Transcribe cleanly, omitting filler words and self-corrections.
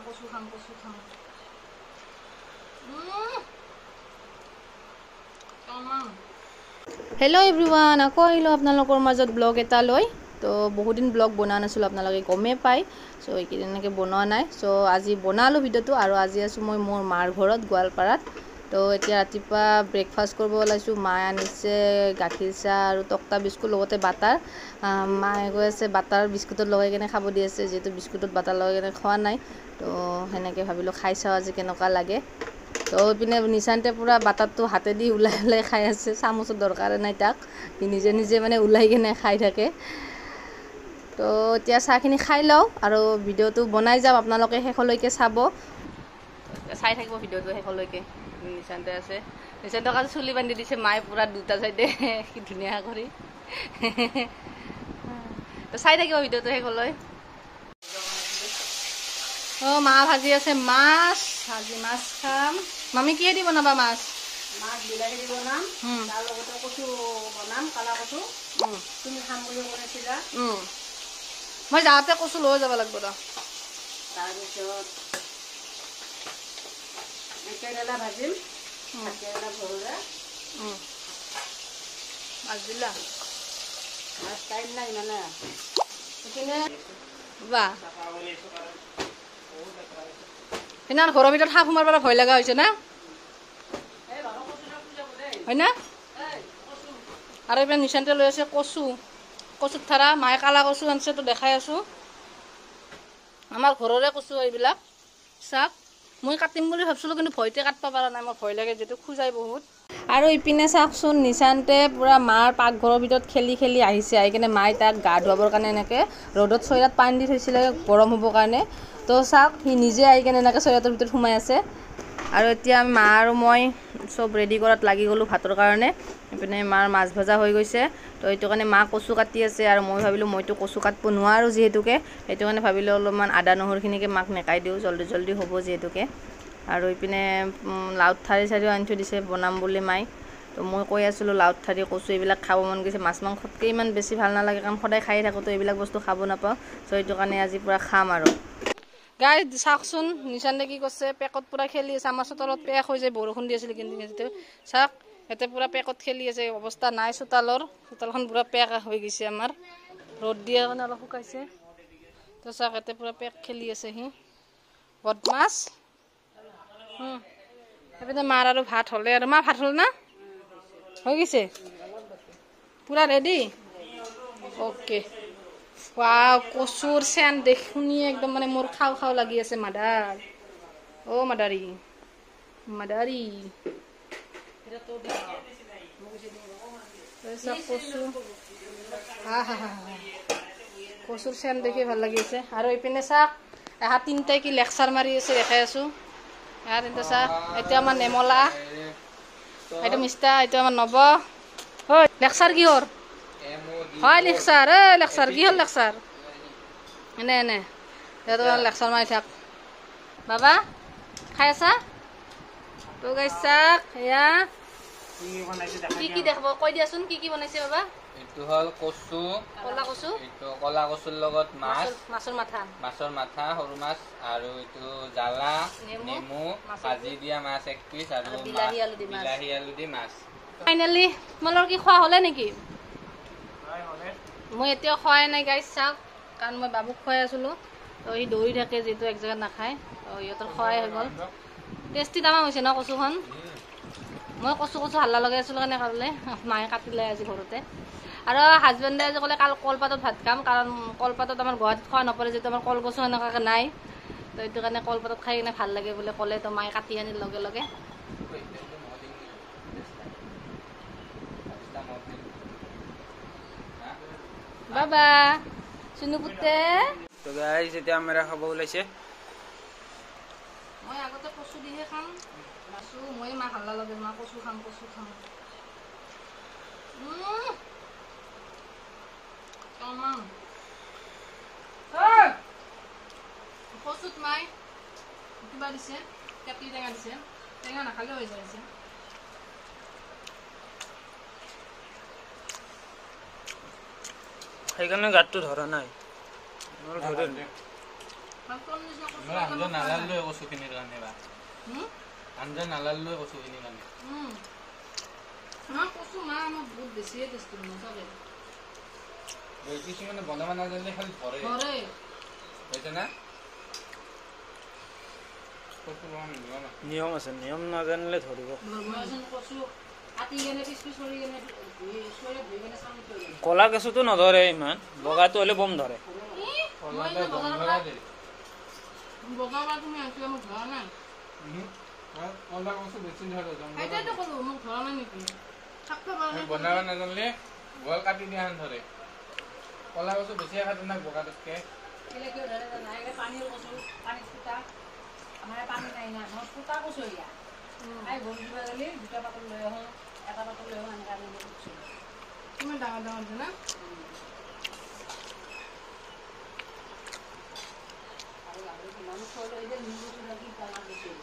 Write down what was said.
কচু খাম hello' everyone, আকৌ আহিলোঁ আপোনালোকৰ মাজত ব্লগ এটা লৈ। তো বহুত দিন ব্লগ বনোৱা নাছিলোঁ, আপোনালোকে গমেই পায়। চ' এইকেইদিন এনেকৈ বনোৱা নাই। চ' আজি বনালোঁ ভিডিঅ'টো, আৰু আজি আছোঁ মই মোৰ মাৰ ঘৰত গোৱালপাৰাত। তো এতিয়া ৰাতিপুৱা ব্ৰেকফাষ্ট কৰিব ওলাইছোঁ। মায়ে আনিছে গাখীৰ চাহ আৰু টকতা বিস্কুট লগতে বাটাৰ। মায়ে কৈ আছে বাটাৰ বিস্কুটত লগাই কেনে খাব দি আছে, যিহেতু বিস্কুটত বাটাৰ লগাই কেনে খোৱা নাই। তো সেনেকৈ ভাবিলোঁ খাই চাওঁ আজি কেনেকুৱা লাগে। তো এইপিনে নিশান্তে পূৰা বাটাৰটো হাতেদি ওলাই খাই আছে, চামুচৰ দৰকাৰে নাই তাক, সি নিজে নিজে মানে ওলাই কিনে খাই থাকে। তো এতিয়া চাহখিনি খাই লওঁ আৰু ভিডিঅ'টো বনাই যাওঁ, আপোনালোকে শেষলৈকে চাব, চাই থাকিব ভিডিঅ'টো শেষলৈকে। নিশান্তে আছে, নিশান্তক আজি চুলি বান্ধি দিছে মায়ে পূৰা দুটা চাইডে কি ধুনীয়া কৰি। তো চাই থাকিব ভিডিঅ'টো শেষলৈ। অঁ, মা ভাজি আছে মাছ, ভাজি মাছ খাম। মামী কিহে দি বনাবা মাছ? মাছ বিলাহী দি বনাম, তাৰ লগতে কচু বনাম, কালা কচু। তুমি খাম বুলি কৈছিলা। মই যাওঁতে কচু লৈ যাব লাগিব ৰ। তাৰপিছত কেৰেলা ভাজিম, কেৰেলা ভৰোৱা। মাছ দিলা? মাছ টাইম নাই মানে। সেইপিনে বাহ, সেইদিনা ঘৰৰ ভিতৰত সাপ সোমাৰ পৰা ভয় লগা হৈছে না? হয় না? আৰু এইপিনে নিশান্তে লৈ আছে কচু, কচুত ঠাৰা। মায়ে কালা কচু আনিছে, তো দেখাই আছোঁ। আমাৰ ঘৰৰে কচু এইবিলাক। চাওক, মই কাটিম বুলি ভাবিছিলোঁ, কিন্তু ভয়তে কাটিব পৰা নাই। মোৰ ভয় লাগে যিহেতু খোজাই বহুত। আৰু ইপিনে চাওকচোন, নিশান্তে পূৰা মাৰ পাকঘৰৰ ভিতৰত খেলি খেলি আহিছে। আহি কিনে মায়ে তাক গা ধুৱাবৰ কাৰণে এনেকৈ ৰ'দত চৰিয়াত পানী দি থৈছিলে গৰম হ'বৰ কাৰণে। তো চাওক, সি নিজে আহি কিনে এনেকৈ চৰিয়াটোৰ ভিতৰত সোমাই আছে। আৰু এতিয়া মা আৰু মই চব ৰেডি কৰাত লাগি গ'লোঁ ভাতৰ কাৰণে। এইপিনে মাৰ মাছ ভজা হৈ গৈছে। তো সেইটো কাৰণে মা কচু কাটি আছে, আৰু মই ভাবিলোঁ মইতো কচু কাটিব নোৱাৰোঁ যিহেতুকে, সেইটো কাৰণে ভাবিলোঁ অলপমান আদা নহৰুখিনিকে মাক নেকাই দিওঁ, জল্দি হ'ব যিহেতুকে। আৰু ইপিনে লাও ঠাৰি চাৰিও আনি থৈ দিছে বনাম বুলি মাই। তো মই কৈ আছিলোঁ লাও ঠাৰি কচু এইবিলাক খাব মন গৈছে, মাছ মাংসতকৈ ইমান বেছি ভাল নালাগে, কাৰণ সদায় খাই থাকোঁ, তো এইবিলাক বস্তু খাব নাপাওঁ। চ' সেইটো কাৰণে আজি পূৰা খাম আৰু। গাই চাওকচোন, নিশান্তে কি কৰিছে, পেকত পূৰা খেলি আছে। আমাৰ চোতালত পেক হৈ যায়, বৰষুণ দি আছিল কিন্তু চাওক, ইয়াতে পূৰা পেকত খেলি আছে। অৱস্থা নাই চোতালৰ, চোতালখন পূৰা পেক হৈ গৈছে আমাৰ, ৰ'দ দিয়াৰ কাৰণে অলপ শুকাইছে। তো চাওক, ইয়াতে পূৰা পেক খেলি আছে সি, বদমাছ। সেইপিনে মাৰ আৰু ভাত হ'লে, আৰু মা ভাত হ'ল না? হৈ গৈছে পূৰা ৰেডি? অ'কে। ৱাও, কচুৰ চেন শুনিয়ে একদম মানে মোৰ খাওঁ খাওঁ লাগি আছে। মাদাৰ অ' মাদাৰী কচু, হা হা হা, কচুৰ চেন দেখি ভাল লাগি আছে। আৰু এইপিনে চাওক, এহাত তিনিটাই কি লেকচাৰ মাৰি আছে, দেখাই আছোঁ। এহাত তিনিটা চাওক, এইটো আমাৰ নেমলা, এইটো মিষ্টা, এইটো আমাৰ নৱ। হয়, লেকচাৰ কিহৰ? হয় লেকচাৰ, লেকচাৰ কিহৰ লেকচাৰ? এনে তোমাৰ লেকচাৰ মাৰি থাক। বাবা খাই আছা? তো গাইছ চাওক, এয়া কি দেখাব কৈ দিয়াচোন, কি বনাইছে বাবা? এইটো হ'ল কচু, ক'লা কচু, এইটো ক'লা কচুৰ লগত মাছ, মাছৰ মাথা, সৰু মাছ, আৰু এইটো জ্বালা নেমু, ভাজি দিয়া মাছ এক পিচ, আৰু বিলাহী আলু দি মাছ। ফাইনেলি তোমালোকৰ কি খোৱা হ'লে নেকি? মই এতিয়াও খোৱাই নাই গাইছ চাওক, কাৰণ মই বাবুক খুৱাই আছিলোঁ। তো সি দৌৰি থাকে, যিহেতু এক জেগাত নাখায়, তো সিহঁতৰ খোৱাই হৈ গ'ল। টেষ্টি তামাম হৈছে ন কচুখন? মই কচু হাল্লা লগাই আছিলোঁ কাৰণে কাৰণে মায়ে কাটিলে আজি ঘৰতে। আৰু হাজবেণ্ডে আজি ক'লে কলপাতত ভাত খাম, কাৰণ কলপাতত আমাৰ গুৱাহাটীত খোৱা নপৰে, যিহেতু আমাৰ কলগছো এনেকুৱাকৈ নাই। তো সেইটো কাৰণে কলপাতত খাই কিনে ভাল লাগে বুলি ক'লে, তো মায়ে কাটি আনিল লগে লগে। বাবা চুনু পুতে, তো গাইছ এতিয়া আমাৰ খাব ওলাইছে। মই আগতে কচু দিহে খাম, মই মা হাল্লা লগে, মা কচু খাম। কচুত মাই কিবা দিছে, কেটলি টেঙা দিছে, টেঙা নাখালেও হৈ যায়। সেইকাৰণে গাতটো ধৰা নাই। শাকৰ নিচিনা কচু মই আঞ্জা নালালোৱে কচুখিনিৰ কাৰণে বা হুম আঞ্জা নালালোৱে কচুখিনিৰ কাৰণে কচু মাৰ আমাৰ বহুত বেছিয়ে টেষ্টি মজাকে কিছুমানে বনাব নাজানিলে খালি ধৰে হৈছে না কচু বনাব নিয়ম আছে নিয়ম নাজানিলে ধৰিব কচু কাটি কেনে পিচ পিচ কৰি কেনে ধুই কেনে চামুচ লৈ কলা কেঁচুটো নধৰে ইমান বগাটো হ'লে বম ধৰে কলাতে বন্ধৰা দে বগা বা তুমি আনকি মোক ধৰা নাই কলা কচু বেছি ধৰে সেইটোৱেতো ক'লো মোক ধৰা নাই নেকি বনাব নাজানিলে গল কাটি দিয়া হেন ধৰে কলা কচু বেছিয়ে কাটে না বগাটোতকে কেলে কিয় ধৰে নাই পানীৰ কচু পানীত ফুটা আমাৰ পানী নাই না মই ফুটা কচু ইয়া আই গৰু দিবা গ'লে দুটা পাতল লৈ আহোঁ এটা পাতল লৈ আহোঁ এনেকৈ আনি কচু কিমান ডাঙৰ ডাঙৰ আছে না আৰু কিমান থৈ লৈ যে নিমু লাগি পেলাই দিছোঁ